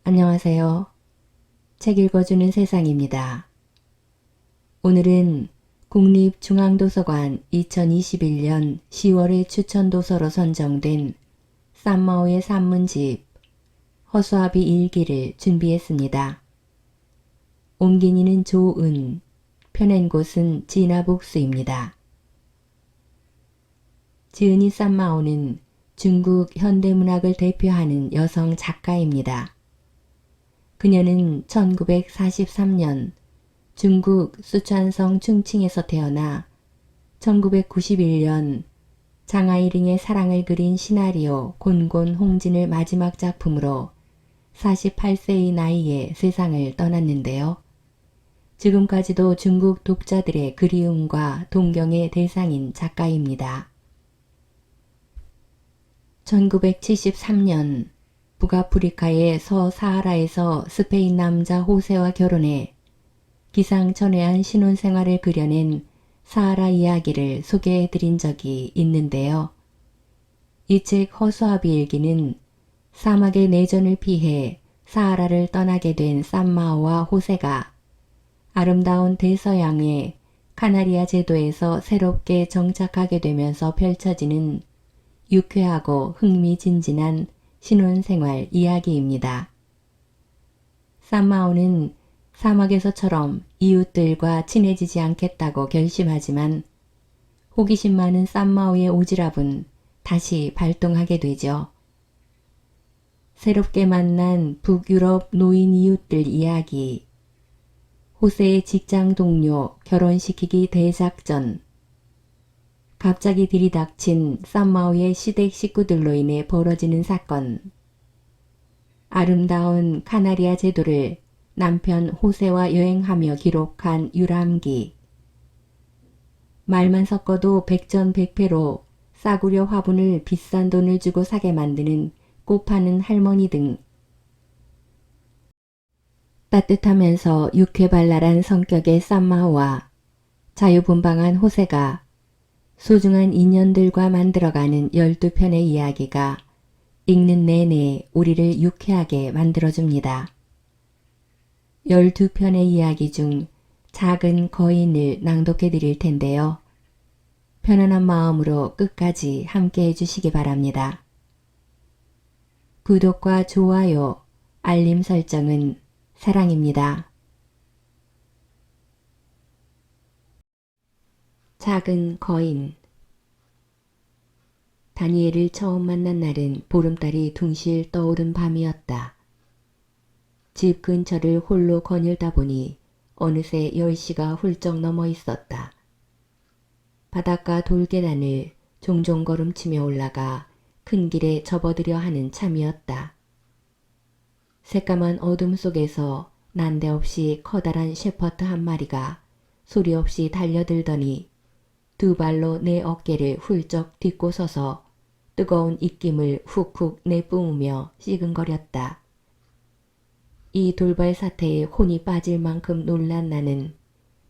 안녕하세요. 책 읽어주는 세상입니다. 오늘은 국립중앙도서관 2021년 10월의 추천도서로 선정된 쌈마오의 산문집 허수아비 일기를 준비했습니다. 옮긴 이는 조은, 펴낸 곳은 진화북수입니다. 지은이 쌈마오는 중국 현대문학을 대표하는 여성 작가입니다. 그녀는 1943년 중국 수촨성 충칭에서 태어나 1991년 장하이링의 사랑을 그린 시나리오 곤곤 홍진을 마지막 작품으로 48세의 나이에 세상을 떠났는데요. 지금까지도 중국 독자들의 그리움과 동경의 대상인 작가입니다. 1973년 북아프리카의 서사하라에서 스페인 남자 호세와 결혼해 기상천외한 신혼생활을 그려낸 사하라 이야기를 소개해드린 적이 있는데요. 이 책 허수아비 일기는 사막의 내전을 피해 사하라를 떠나게 된 쌈마오와 호세가 아름다운 대서양의 카나리아 제도에서 새롭게 정착하게 되면서 펼쳐지는 유쾌하고 흥미진진한 신혼생활 이야기입니다. 쌈마오는 사막에서처럼 이웃들과 친해지지 않겠다고 결심하지만 호기심 많은 쌈마오의 오지랖은 다시 발동하게 되죠. 새롭게 만난 북유럽 노인 이웃들 이야기, 호세의 직장 동료 결혼시키기 대작전, 갑자기 들이닥친 쌈마오의 시댁 식구들로 인해 벌어지는 사건, 아름다운 카나리아 제도를 남편 호세와 여행하며 기록한 유람기, 말만 섞어도 백전백패로 싸구려 화분을 비싼 돈을 주고 사게 만드는 꽃 파는 할머니 등 따뜻하면서 유쾌발랄한 성격의 쌈마오와 자유분방한 호세가 소중한 인연들과 만들어가는 12편의 이야기가 읽는 내내 우리를 유쾌하게 만들어줍니다. 12편의 이야기 중 작은 거인을 낭독해 드릴 텐데요. 편안한 마음으로 끝까지 함께 해주시기 바랍니다. 구독과 좋아요, 알림 설정은 사랑입니다. 작은 거인. 다니엘을 처음 만난 날은 보름달이 둥실 떠오른 밤이었다. 집 근처를 홀로 거닐다 보니 어느새 10시가 훌쩍 넘어 있었다. 바닷가 돌계단을 종종 걸음치며 올라가 큰 길에 접어들여 하는 참이었다. 새까만 어둠 속에서 난데없이 커다란 셰퍼트 한 마리가 소리 없이 달려들더니 두 발로 내 어깨를 훌쩍 딛고 서서 뜨거운 입김을 훅훅 내뿜으며 씨근거렸다. 이 돌발 사태에 혼이 빠질 만큼 놀란 나는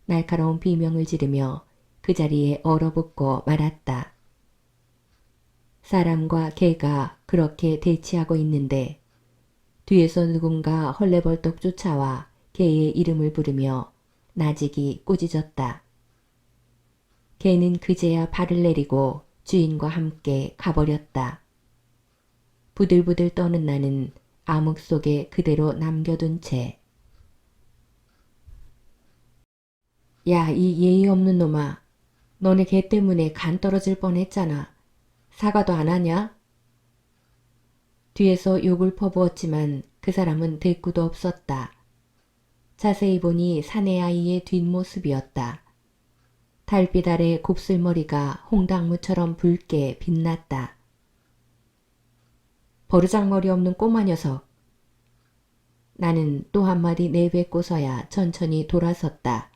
날카로운 비명을 지르며 그 자리에 얼어붙고 말았다. 사람과 개가 그렇게 대치하고 있는데 뒤에서 누군가 헐레벌떡 쫓아와 개의 이름을 부르며 나직이 꾸짖었다. 개는 그제야 발을 내리고 주인과 함께 가버렸다. 부들부들 떠는 나는 암흑 속에 그대로 남겨둔 채 야, 이 예의 없는 놈아. 너네 개 때문에 간 떨어질 뻔했잖아. 사과도 안 하냐? 뒤에서 욕을 퍼부었지만 그 사람은 대꾸도 없었다. 자세히 보니 사내 아이의 뒷모습이었다. 달빛 아래 곱슬머리가 홍당무처럼 붉게 빛났다. 버르장머리 없는 꼬마 녀석. 나는 또 한마디 내뱉고서야 천천히 돌아섰다.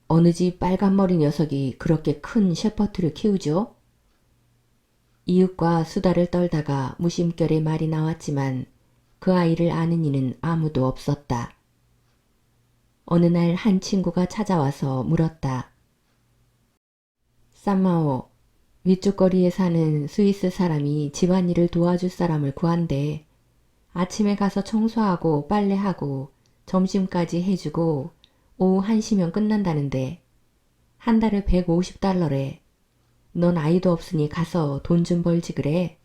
어느 집 빨간머리 녀석이 그렇게 큰 셰퍼트를 키우죠? 이웃과 수다를 떨다가 무심결에 말이 나왔지만 그 아이를 아는 이는 아무도 없었다. 어느 날 한 친구가 찾아와서 물었다. 쌈마오, 위쪽 거리에 사는 스위스 사람이 집안일을 도와줄 사람을 구한대. 아침에 가서 청소하고 빨래하고 점심까지 해주고 오후 1시면 끝난다는데 한 달에 150달러래. 넌 아이도 없으니 가서 돈 좀 벌지 그래.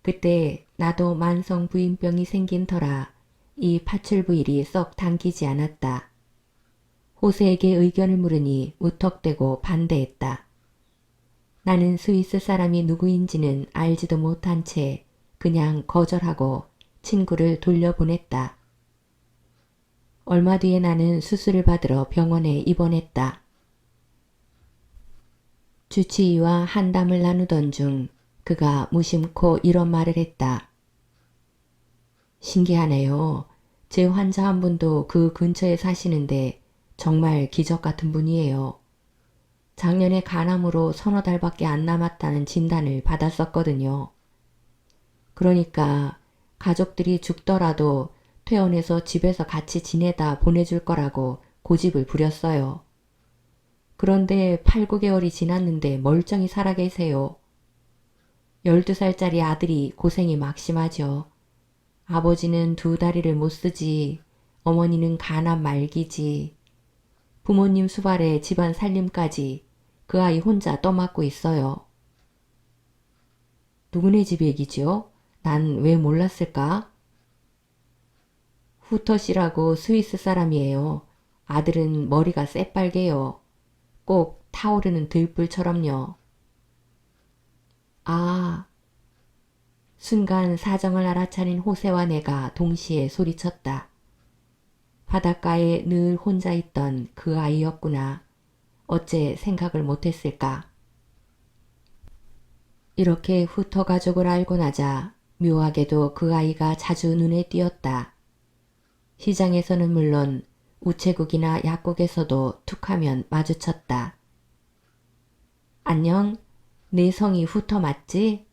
그때 나도 만성 부인병이 생긴 터라 이 파출부일이 썩 당기지 않았다. 호세에게 의견을 물으니 무턱대고 반대했다. 나는 스위스 사람이 누구인지는 알지도 못한 채 그냥 거절하고 친구를 돌려보냈다. 얼마 뒤에 나는 수술을 받으러 병원에 입원했다. 주치의와 한담을 나누던 중 그가 무심코 이런 말을 했다. 신기하네요. 제 환자 한 분도 그 근처에 사시는데 정말 기적 같은 분이에요. 작년에 간암으로 서너 달밖에 안 남았다는 진단을 받았었거든요. 그러니까 가족들이 죽더라도 퇴원해서 집에서 같이 지내다 보내줄 거라고 고집을 부렸어요. 그런데 8, 9개월이 지났는데 멀쩡히 살아계세요. 12살짜리 아들이 고생이 막심하죠. 아버지는 두 다리를 못 쓰지, 어머니는 간암 말기지, 부모님 수발에 집안 살림까지 그 아이 혼자 떠맡고 있어요. 누구네 집 얘기지요? 난 왜 몰랐을까? 후터씨라고 스위스 사람이에요. 아들은 머리가 새빨개요. 꼭 타오르는 들불처럼요. 아, 순간 사정을 알아차린 호세와 내가 동시에 소리쳤다. 바닷가에 늘 혼자 있던 그 아이였구나. 어째 생각을 못했을까? 이렇게 후터 가족을 알고 나자 묘하게도 그 아이가 자주 눈에 띄었다. 시장에서는 물론 우체국이나 약국에서도 툭하면 마주쳤다. 안녕, 내 성이 후터 맞지?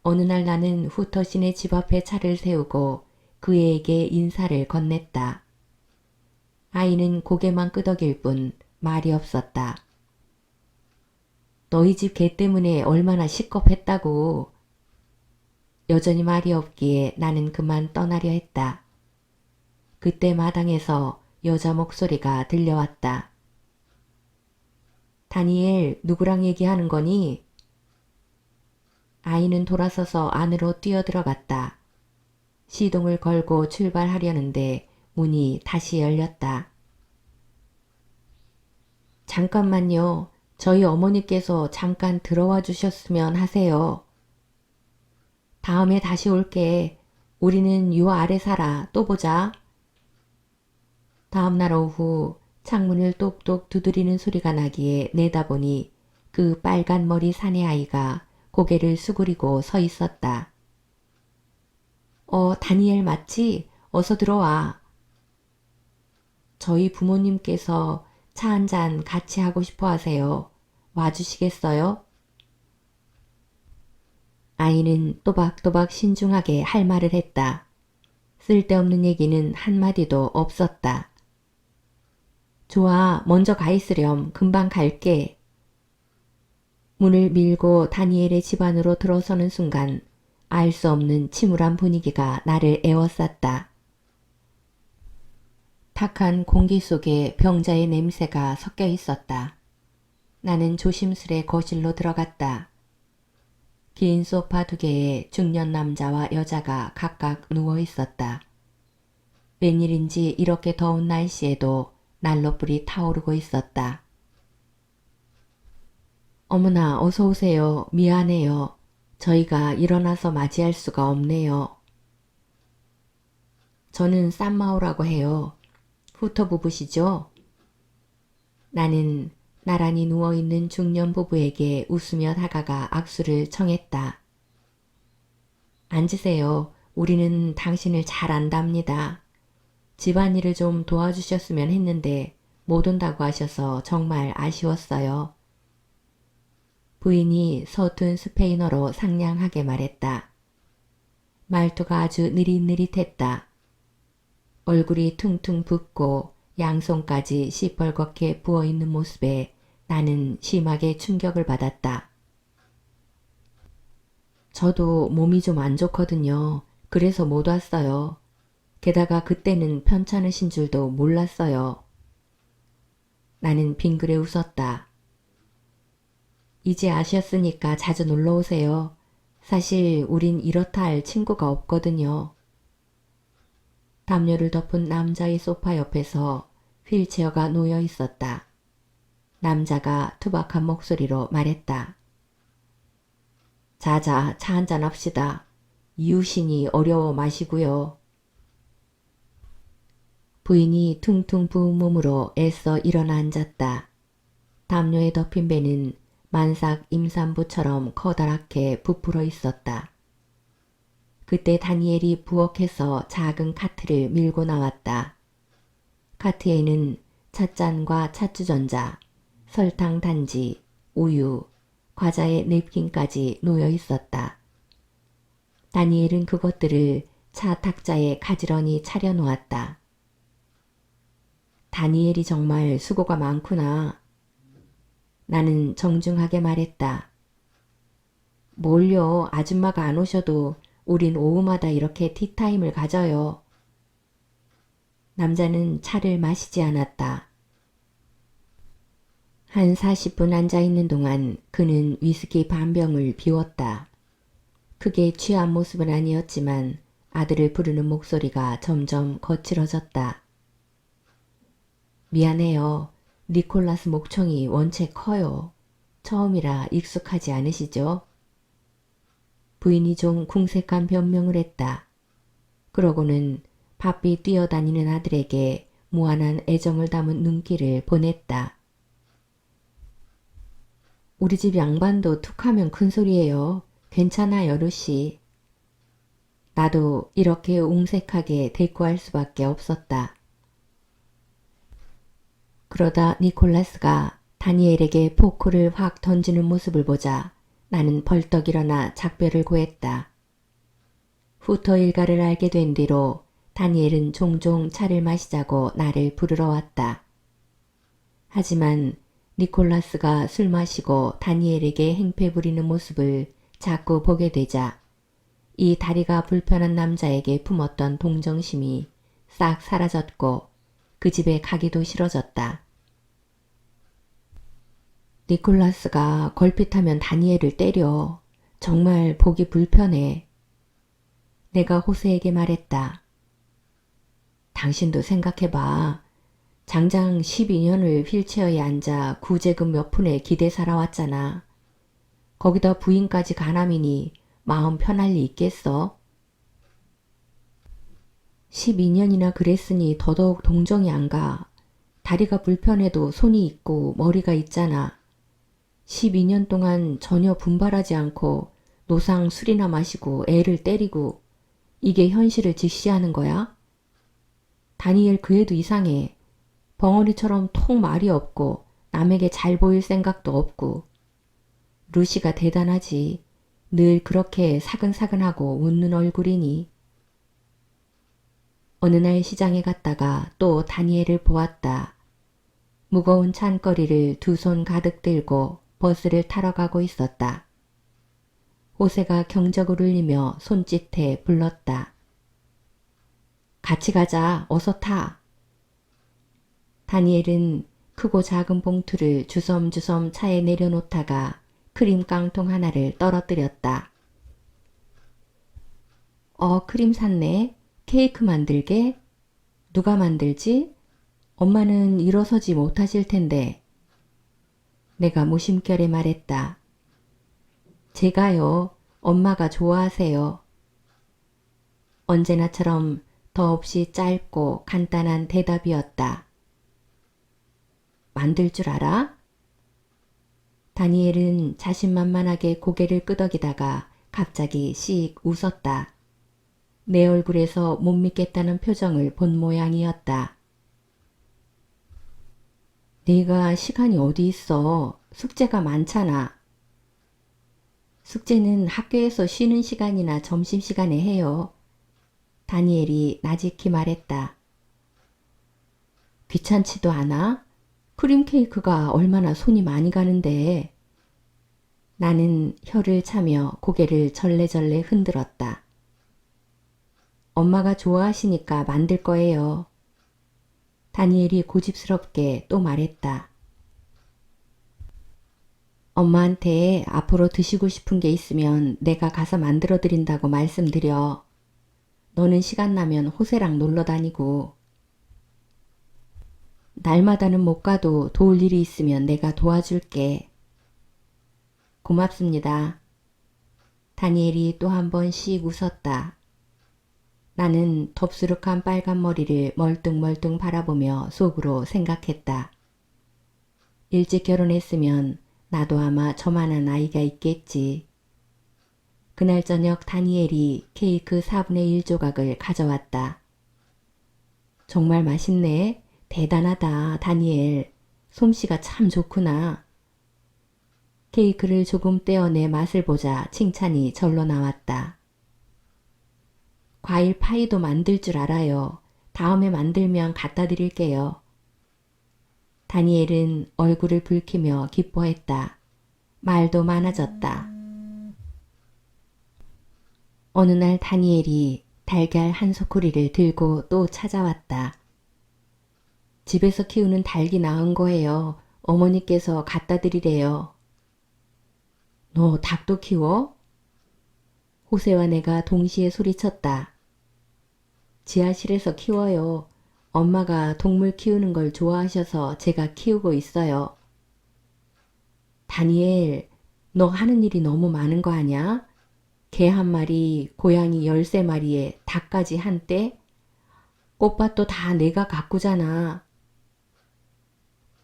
어느 날 나는 후터 씨네 집 앞에 차를 세우고 그에게 인사를 건넸다. 아이는 고개만 끄덕일 뿐 말이 없었다. 너희 집 개 때문에 얼마나 시겁했다고. 여전히 말이 없기에 나는 그만 떠나려 했다. 그때 마당에서 여자 목소리가 들려왔다. 다니엘, 누구랑 얘기하는 거니? 아이는 돌아서서 안으로 뛰어들어갔다. 시동을 걸고 출발하려는데 문이 다시 열렸다. 잠깐만요. 저희 어머니께서 잠깐 들어와 주셨으면 하세요. 다음에 다시 올게. 우리는 요 아래 살아. 또 보자. 다음 날 오후 창문을 똑똑 두드리는 소리가 나기에 내다보니 그 빨간 머리 사내 아이가 고개를 수그리고 서 있었다. 다니엘 맞지? 어서 들어와. 저희 부모님께서 차 한 잔 같이 하고 싶어 하세요. 와주시겠어요? 아이는 또박또박 신중하게 할 말을 했다. 쓸데없는 얘기는 한마디도 없었다. 좋아, 먼저 가 있으렴. 금방 갈게. 문을 밀고 다니엘의 집 안으로 들어서는 순간 알 수 없는 침울한 분위기가 나를 에워쌌다. 탁한 공기 속에 병자의 냄새가 섞여 있었다. 나는 조심스레 거실로 들어갔다. 긴 소파 2개에 중년 남자와 여자가 각각 누워 있었다. 웬일인지 이렇게 더운 날씨에도 난로불이 타오르고 있었다. 어머나 어서 오세요. 미안해요. 저희가 일어나서 맞이할 수가 없네요. 저는 쌈마오라고 해요. 후터 부부시죠? 나는 나란히 누워있는 중년 부부에게 웃으며 다가가 악수를 청했다. 앉으세요. 우리는 당신을 잘 안답니다. 집안일을 좀 도와주셨으면 했는데 못 온다고 하셔서 정말 아쉬웠어요. 부인이 서툰 스페인어로 상냥하게 말했다. 말투가 아주 느릿느릿했다. 얼굴이 퉁퉁 붓고 양손까지 시뻘겋게 부어있는 모습에 나는 심하게 충격을 받았다. 저도 몸이 좀 안 좋거든요. 그래서 못 왔어요. 게다가 그때는 편찮으신 줄도 몰랐어요. 나는 빙그레 웃었다. 이제 아셨으니까 자주 놀러 오세요. 사실 우린 이렇다 할 친구가 없거든요. 담요를 덮은 남자의 소파 옆에서 휠체어가 놓여 있었다. 남자가 투박한 목소리로 말했다. 자자, 차 한잔 합시다. 이웃이니 어려워 마시고요. 부인이 퉁퉁 부은 몸으로 애써 일어나 앉았다. 담요에 덮인 배는 만삭 임산부처럼 커다랗게 부풀어 있었다. 그때 다니엘이 부엌에서 작은 카트를 밀고 나왔다. 카트에는 찻잔과 찻주전자, 설탕 단지, 우유, 과자의 냅킨까지 놓여 있었다. 다니엘은 그것들을 차 탁자에 가지런히 차려놓았다. 다니엘이 정말 수고가 많구나. 나는 정중하게 말했다. 뭘요, 아줌마가 안 오셔도 우린 오후마다 이렇게 티타임을 가져요. 남자는 차를 마시지 않았다. 한 40분 앉아있는 동안 그는 위스키 반병을 비웠다. 크게 취한 모습은 아니었지만 아들을 부르는 목소리가 점점 거칠어졌다. 미안해요. 니콜라스 목청이 원체 커요. 처음이라 익숙하지 않으시죠? 부인이 좀 궁색한 변명을 했다. 그러고는 바삐 뛰어다니는 아들에게 무한한 애정을 담은 눈길을 보냈다. 우리 집 양반도 툭하면 큰소리예요. 괜찮아요, 루시. 나도 이렇게 웅색하게 대꾸할 수밖에 없었다. 그러다 니콜라스가 다니엘에게 포크를 확 던지는 모습을 보자 나는 벌떡 일어나 작별을 고했다. 후터 일가를 알게 된 뒤로 다니엘은 종종 차를 마시자고 나를 부르러 왔다. 하지만 니콜라스가 술 마시고 다니엘에게 행패 부리는 모습을 자꾸 보게 되자 이 다리가 불편한 남자에게 품었던 동정심이 싹 사라졌고 그 집에 가기도 싫어졌다. 니콜라스가 걸핏하면 다니엘을 때려. 정말 보기 불편해. 내가 호세에게 말했다. 당신도 생각해봐. 장장 12년을 휠체어에 앉아 구제금 몇 푼에 기대 살아왔잖아. 거기다 부인까지 가남이니 마음 편할 리 있겠어? 12년이나 그랬으니 더더욱 동정이 안 가. 다리가 불편해도 손이 있고 머리가 있잖아. 12년 동안 전혀 분발하지 않고 노상 술이나 마시고 애를 때리고 이게 현실을 직시하는 거야? 다니엘 그 애도 이상해. 벙어리처럼 통 말이 없고 남에게 잘 보일 생각도 없고. 루시가 대단하지. 늘 그렇게 사근사근하고 웃는 얼굴이니. 어느 날 시장에 갔다가 또 다니엘을 보았다. 무거운 찬거리를 두 손 가득 들고 버스를 타러 가고 있었다. 호세가 경적을 울리며 손짓해 불렀다. 같이 가자. 어서 타. 다니엘은 크고 작은 봉투를 주섬주섬 차에 내려놓다가 크림 깡통 하나를 떨어뜨렸다. 크림 샀네. 케이크 만들게? 누가 만들지? 엄마는 일어서지 못하실 텐데. 내가 무심결에 말했다. 제가요. 엄마가 좋아하세요. 언제나처럼 더없이 짧고 간단한 대답이었다. 만들 줄 알아? 다니엘은 자신만만하게 고개를 끄덕이다가 갑자기 씩 웃었다. 내 얼굴에서 못 믿겠다는 표정을 본 모양이었다. 네가 시간이 어디 있어. 숙제가 많잖아. 숙제는 학교에서 쉬는 시간이나 점심시간에 해요. 다니엘이 나직히 말했다. 귀찮지도 않아? 크림 케이크가 얼마나 손이 많이 가는데. 나는 혀를 차며 고개를 절레절레 흔들었다. 엄마가 좋아하시니까 만들 거예요. 다니엘이 고집스럽게 또 말했다. 엄마한테 앞으로 드시고 싶은 게 있으면 내가 가서 만들어 드린다고 말씀드려. 너는 시간 나면 호세랑 놀러 다니고. 날마다는 못 가도 도울 일이 있으면 내가 도와줄게. 고맙습니다. 다니엘이 또 한 번 씩 웃었다. 나는 덥수룩한 빨간 머리를 멀뚱멀뚱 바라보며 속으로 생각했다. 일찍 결혼했으면 나도 아마 저만한 아이가 있겠지. 그날 저녁 다니엘이 케이크 4분의 1 조각을 가져왔다. 정말 맛있네. 대단하다, 다니엘. 솜씨가 참 좋구나. 케이크를 조금 떼어내 맛을 보자 칭찬이 절로 나왔다. 과일 파이도 만들 줄 알아요. 다음에 만들면 갖다 드릴게요. 다니엘은 얼굴을 붉히며 기뻐했다. 말도 많아졌다. 어느 날 다니엘이 달걀 한 소쿠리를 들고 또 찾아왔다. 집에서 키우는 닭이 낳은 거예요. 어머니께서 갖다 드리래요. 너 닭도 키워? 호세와 내가 동시에 소리쳤다. 지하실에서 키워요. 엄마가 동물 키우는 걸 좋아하셔서 제가 키우고 있어요. 다니엘, 너 하는 일이 너무 많은 거 아냐? 개 한 마리, 고양이 13마리에 닭까지 한때? 꽃밭도 다 내가 가꾸잖아.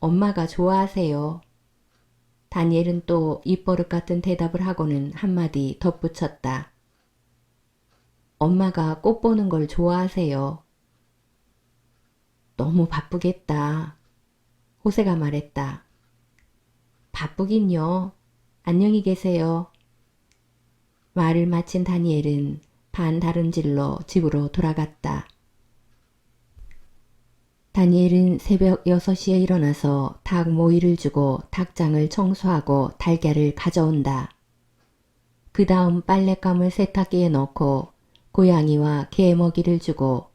엄마가 좋아하세요. 다니엘은 또 입버릇 같은 대답을 하고는 한마디 덧붙였다. 엄마가 꽃 보는 걸 좋아하세요. 너무 바쁘겠다. 호세가 말했다. 바쁘긴요. 안녕히 계세요. 말을 마친 다니엘은 반다름질로 집으로 돌아갔다. 다니엘은 새벽 6시에 일어나서 닭 모이를 주고 닭장을 청소하고 달걀을 가져온다. 그 다음 빨랫감을 세탁기에 넣고 고양이와 개 먹이를 주고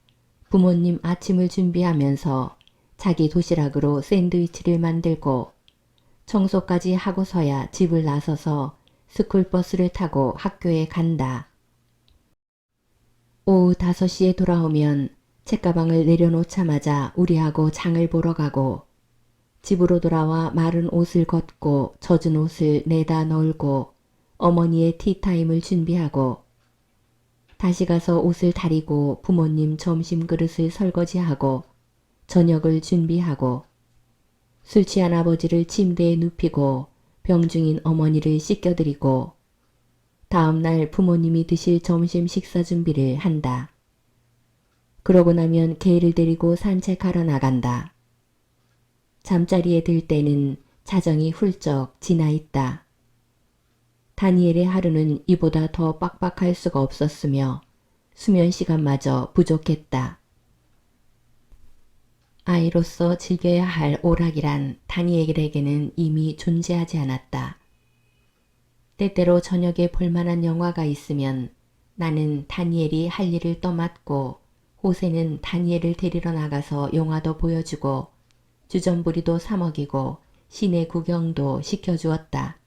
부모님 아침을 준비하면서 자기 도시락으로 샌드위치를 만들고 청소까지 하고서야 집을 나서서 스쿨버스를 타고 학교에 간다. 오후 5시에 돌아오면 책가방을 내려놓자마자 우리하고 장을 보러 가고 집으로 돌아와 마른 옷을 걷고 젖은 옷을 내다 널고 어머니의 티타임을 준비하고 다시 가서 옷을 다리고 부모님 점심 그릇을 설거지하고 저녁을 준비하고 술 취한 아버지를 침대에 눕히고 병중인 어머니를 씻겨드리고 다음날 부모님이 드실 점심 식사 준비를 한다. 그러고 나면 개를 데리고 산책하러 나간다. 잠자리에 들 때는 자정이 훌쩍 지나 있다. 다니엘의 하루는 이보다 더 빡빡할 수가 없었으며 수면 시간마저 부족했다. 아이로서 즐겨야 할 오락이란 다니엘에게는 이미 존재하지 않았다. 때때로 저녁에 볼만한 영화가 있으면 나는 다니엘이 할 일을 떠맡고 호세는 다니엘을 데리러 나가서 영화도 보여주고 주전부리도 사먹이고 시내 구경도 시켜주었다.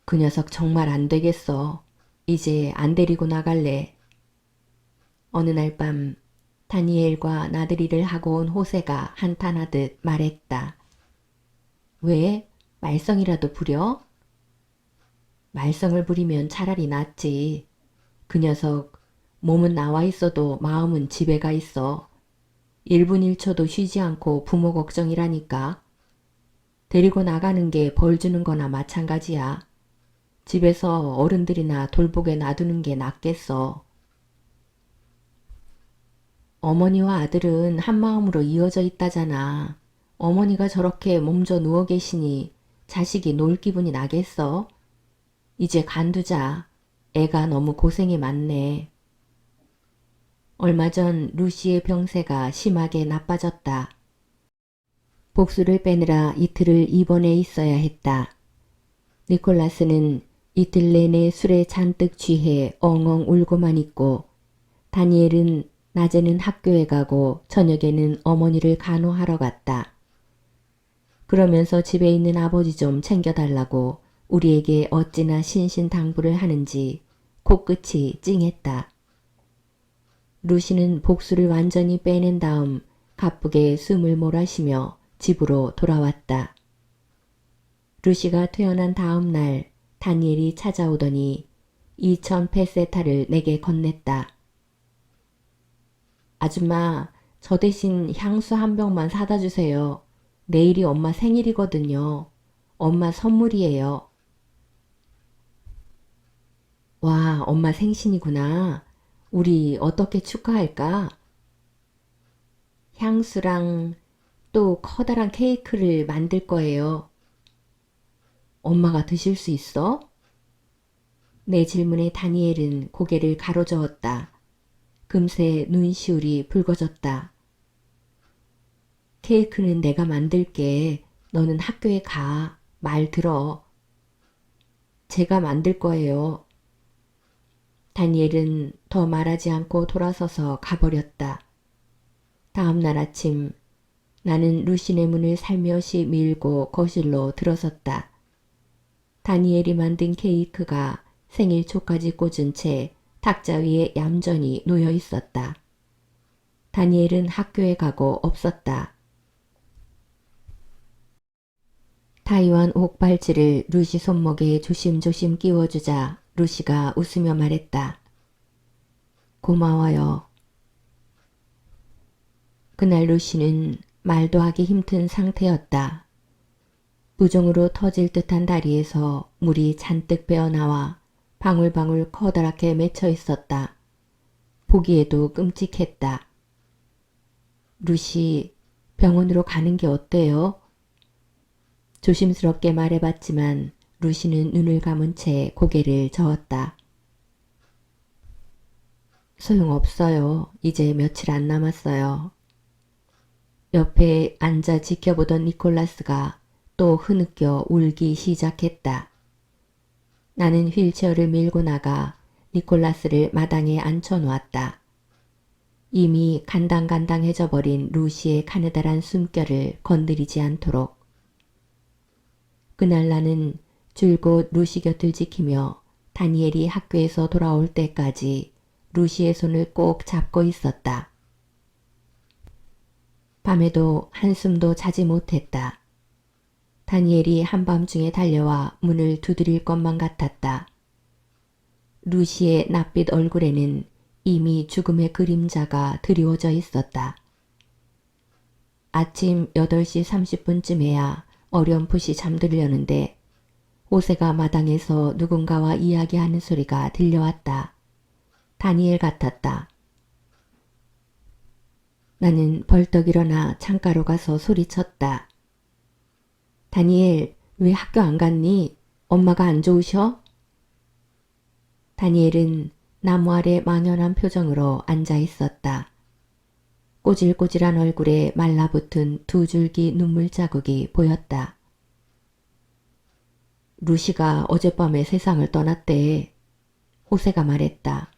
그 녀석 정말 안 되겠어. 이제 안 데리고 나갈래. 어느 날 밤 다니엘과 나들이를 하고 온 호세가 한탄하듯 말했다. 왜? 말썽이라도 부려? 말썽을 부리면 차라리 낫지. 그 녀석 몸은 나와 있어도 마음은 집에 가 있어. 1분 1초도 쉬지 않고 부모 걱정이라니까. 데리고 나가는 게 벌 주는 거나 마찬가지야. 집에서 어른들이나 돌보게 놔두는 게 낫겠어. 어머니와 아들은 한마음으로 이어져 있다잖아. 어머니가 저렇게 몸져 누워 계시니 자식이 놀 기분이 나겠어? 이제 간두자. 애가 너무 고생이 많네. 얼마 전 루시의 병세가 심하게 나빠졌다. 복수를 빼느라 이틀을 입원해 있어야 했다. 니콜라스는 이틀 내내 술에 잔뜩 취해 엉엉 울고만 있고 다니엘은 낮에는 학교에 가고 저녁에는 어머니를 간호하러 갔다. 그러면서 집에 있는 아버지 좀 챙겨달라고 우리에게 어찌나 신신당부를 하는지 코끝이 찡했다. 루시는 복수를 완전히 빼낸 다음 가쁘게 숨을 몰아쉬며 집으로 돌아왔다. 루시가 퇴원한 다음 날 다니엘이 찾아오더니 2,000페세타를 내게 건넸다. 아줌마, 저 대신 향수 한 병만 사다 주세요. 내일이 엄마 생일이거든요. 엄마 선물이에요. 와, 엄마 생신이구나. 우리 어떻게 축하할까? 향수랑 또 커다란 케이크를 만들 거예요. 엄마가 드실 수 있어? 내 질문에 다니엘은 고개를 가로저었다. 금세 눈시울이 붉어졌다. 케이크는 내가 만들게. 너는 학교에 가. 말 들어. 제가 만들 거예요. 다니엘은 더 말하지 않고 돌아서서 가버렸다. 다음 날 아침 나는 루시네 문을 살며시 밀고 거실로 들어섰다. 다니엘이 만든 케이크가 생일 초까지 꽂은 채 탁자 위에 얌전히 놓여 있었다. 다니엘은 학교에 가고 없었다. 타이완 옥발지를 루시 손목에 조심조심 끼워주자 루시가 웃으며 말했다. 고마워요. 그날 루시는 말도 하기 힘든 상태였다. 부종으로 터질 듯한 다리에서 물이 잔뜩 배어나와 방울방울 커다랗게 맺혀 있었다. 보기에도 끔찍했다. 루시, 병원으로 가는 게 어때요? 조심스럽게 말해봤지만 루시는 눈을 감은 채 고개를 저었다. 소용없어요. 이제 며칠 안 남았어요. 옆에 앉아 지켜보던 니콜라스가 또 흐느껴 울기 시작했다. 나는 휠체어를 밀고 나가 니콜라스를 마당에 앉혀놓았다. 이미 간당간당해져 버린 루시의 가느다란 숨결을 건드리지 않도록. 그날 나는 줄곧 루시 곁을 지키며 다니엘이 학교에서 돌아올 때까지 루시의 손을 꼭 잡고 있었다. 밤에도 한숨도 자지 못했다. 다니엘이 한밤중에 달려와 문을 두드릴 것만 같았다. 루시의 낯빛 얼굴에는 이미 죽음의 그림자가 드리워져 있었다. 아침 8시 30분쯤에야 어렴풋이 잠들려는데 호세가 마당에서 누군가와 이야기하는 소리가 들려왔다. 다니엘 같았다. 나는 벌떡 일어나 창가로 가서 소리쳤다. 다니엘, 왜 학교 안 갔니? 엄마가 안 좋으셔? 다니엘은 나무 아래 망연한 표정으로 앉아 있었다. 꼬질꼬질한 얼굴에 말라붙은 두 줄기 눈물 자국이 보였다. 루시가 어젯밤에 세상을 떠났대. 호세가 말했다.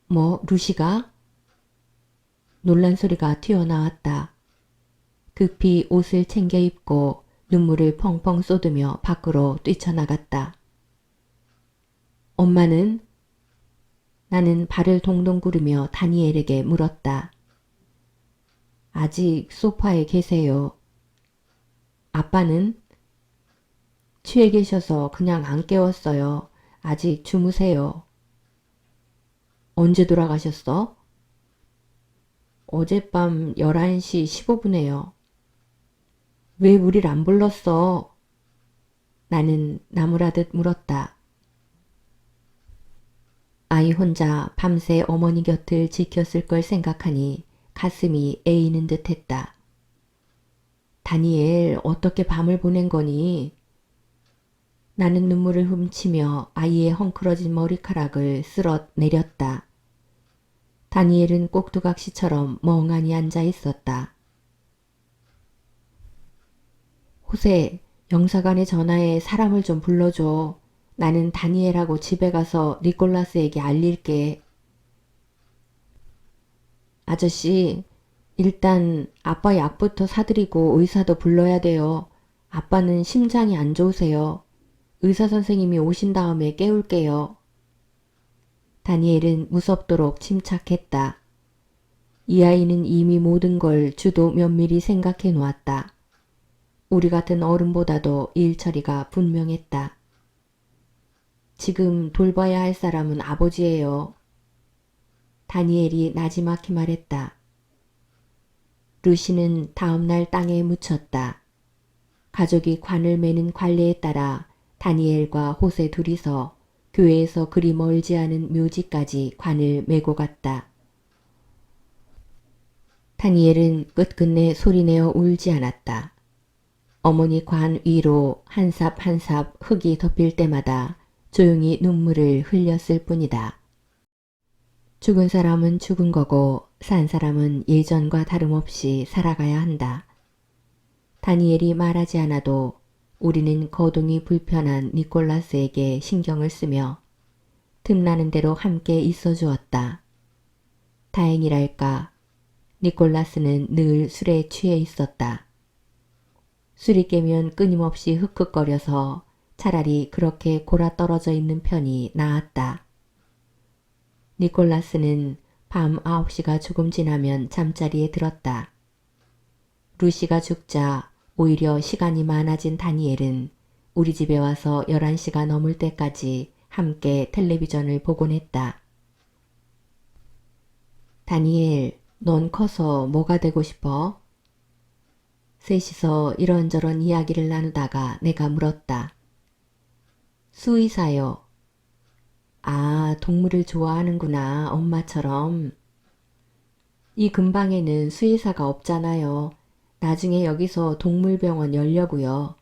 뭐, 루시가? 놀란 소리가 튀어나왔다. 급히 옷을 챙겨 입고 눈물을 펑펑 쏟으며 밖으로 뛰쳐나갔다. 엄마는? 나는 발을 동동 구르며 다니엘에게 물었다. 아직 소파에 계세요. 아빠는? 취해 계셔서 그냥 안 깨웠어요. 아직 주무세요. 언제 돌아가셨어? 어젯밤 11시 15분에요. 왜 우릴 안 불렀어? 나는 나무라듯 물었다. 아이 혼자 밤새 어머니 곁을 지켰을 걸 생각하니 가슴이 애이는 듯 했다. 다니엘, 어떻게 밤을 보낸 거니? 나는 눈물을 훔치며 아이의 헝클어진 머리카락을 쓸어 내렸다. 다니엘은 꼭두각시처럼 멍하니 앉아 있었다. 호세, 영사관에 전화해 사람을 좀 불러줘. 나는 다니엘하고 집에 가서 니콜라스에게 알릴게. 아저씨, 일단 아빠 약부터 사드리고 의사도 불러야 돼요. 아빠는 심장이 안 좋으세요. 의사 선생님이 오신 다음에 깨울게요. 다니엘은 무섭도록 침착했다. 이 아이는 이미 모든 걸 주도 면밀히 생각해 놓았다. 우리 같은 어른보다도 일 처리가 분명했다. 지금 돌봐야 할 사람은 아버지예요. 다니엘이 나지막히 말했다. 루시는 다음날 땅에 묻혔다. 가족이 관을 매는 관례에 따라 다니엘과 호세 둘이서 교회에서 그리 멀지 않은 묘지까지 관을 메고 갔다. 다니엘은 끝끝내 소리내어 울지 않았다. 어머니 관 위로 한 삽 한 삽 흙이 덮일 때마다 조용히 눈물을 흘렸을 뿐이다. 죽은 사람은 죽은 거고 산 사람은 예전과 다름없이 살아가야 한다. 다니엘이 말하지 않아도 우리는 거동이 불편한 니콜라스에게 신경을 쓰며 틈나는 대로 함께 있어 주었다. 다행이랄까, 니콜라스는 늘 술에 취해 있었다. 술이 깨면 끊임없이 흑흑거려서 차라리 그렇게 골아떨어져 있는 편이 나았다. 니콜라스는 밤 9시가 조금 지나면 잠자리에 들었다. 루시가 죽자 오히려 시간이 많아진 다니엘은 우리 집에 와서 11시가 넘을 때까지 함께 텔레비전을 보곤 했다. 다니엘, 넌 커서 뭐가 되고 싶어? 셋이서 이런저런 이야기를 나누다가 내가 물었다. 수의사요. 아, 동물을 좋아하는구나, 엄마처럼. 이 근방에는 수의사가 없잖아요. 나중에 여기서 동물병원 열려고요.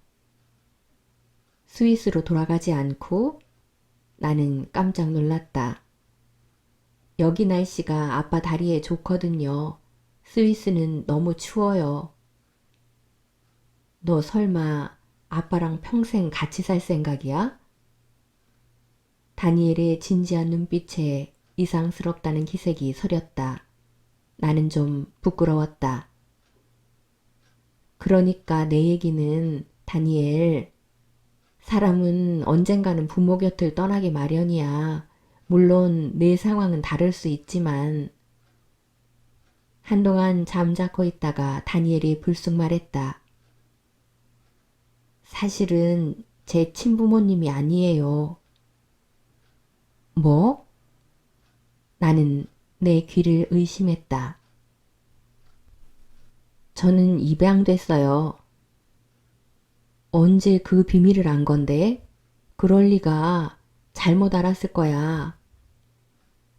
스위스로 돌아가지 않고? 나는 깜짝 놀랐다. 여기 날씨가 아빠 다리에 좋거든요. 스위스는 너무 추워요. 너 설마 아빠랑 평생 같이 살 생각이야? 다니엘의 진지한 눈빛에 이상스럽다는 기색이 서렸다. 나는 좀 부끄러웠다. 그러니까 내 얘기는 다니엘, 사람은 언젠가는 부모 곁을 떠나기 마련이야. 물론 내 상황은 다를 수 있지만. 한동안 잠자코 있다가 다니엘이 불쑥 말했다. 사실은 제 친부모님이 아니에요. 뭐? 나는 내 귀를 의심했다. 저는 입양됐어요. 언제 그 비밀을 안 건데? 그럴 리가. 잘못 알았을 거야.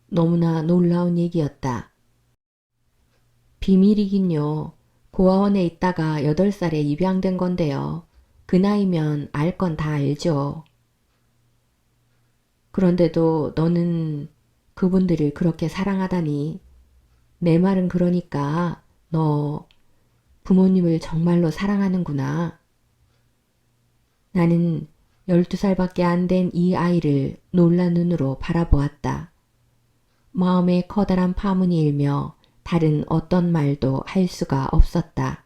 너무나 놀라운 얘기였다. 비밀이긴요. 고아원에 있다가 8살에 입양된 건데요. 그 나이면 알 건 다 알죠. 그런데도 너는 그분들을 그렇게 사랑하다니. 내 말은 그러니까 너 부모님을 정말로 사랑하는구나. 나는 12살밖에 안 된 이 아이를 놀란 눈으로 바라보았다. 마음에 커다란 파문이 일며 다른 어떤 말도 할 수가 없었다.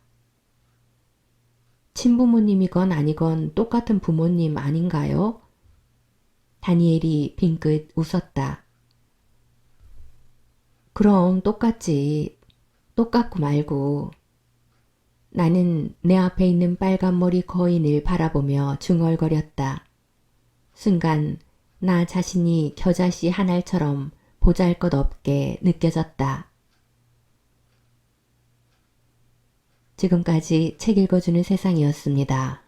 친부모님이건 아니건 똑같은 부모님 아닌가요? 다니엘이 빙긋 웃었다. 그럼 똑같지. 똑같고 말고. 나는 내 앞에 있는 빨간 머리 거인을 바라보며 중얼거렸다. 순간 나 자신이 겨자씨 한 알처럼 보잘것없게 느껴졌다. 지금까지 책 읽어주는 세상이었습니다.